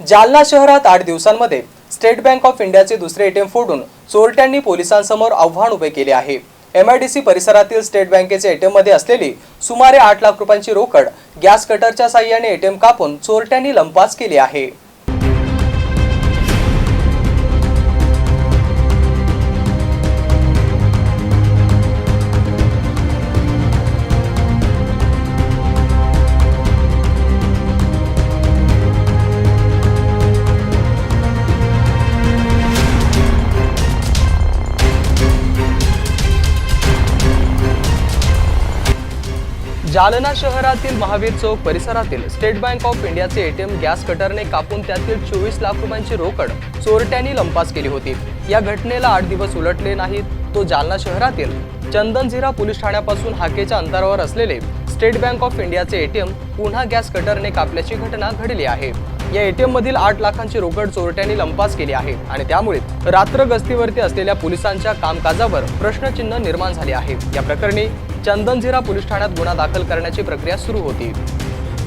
जालना शहरात 8 दिवसांमध्ये state bank of इंडियाचे दुसरे एटीएम फोडून चोरट्यांनी पोलिसांसमोर आव्हान उभे केले आहे। MIDC परिसरातील स्टेट बँकेचे एटीएम मध्ये असलेली सुमारे 8 लाख रुपयांची रोकड गॅस कटरच्या साहाय्याने एटीएम कापून चोरट्यांनी लंपास केली आहे। जालना शहरातील महावीर चौक परिसरातील स्टेट बँक ऑफ इंडियाचे एटीएम गॅस कटरने कापून त्यातील 24 लाख रुपयांची रोकड चोरट्यांनी लंपास केली होती। या घटनेला 8 दिवस उलटले नाहीत तो जालना शहरातील चंदनझिरा पोलीस ठाण्यापासून हाकेच्या अंतरावर असलेले स्टेट बँक ऑफ इंडियाचे एटीएम पुन्हा गॅस कटरने कापल्याची घटना घडली आहे। या एटीएम मधील 8 लाखांची रोकड चोरट्यांनी लंपास केली आहे आणि त्यामुळे रात्र गस्तीवरती असलेल्या पोलिसांच्या कामकाजावर प्रश्नचिन्ह निर्माण झाले आहे। या प्रकरणी चंदनझिरा पोलीस ठाण्यात गुन्हा दाखल करण्याची प्रक्रिया सुरू होती।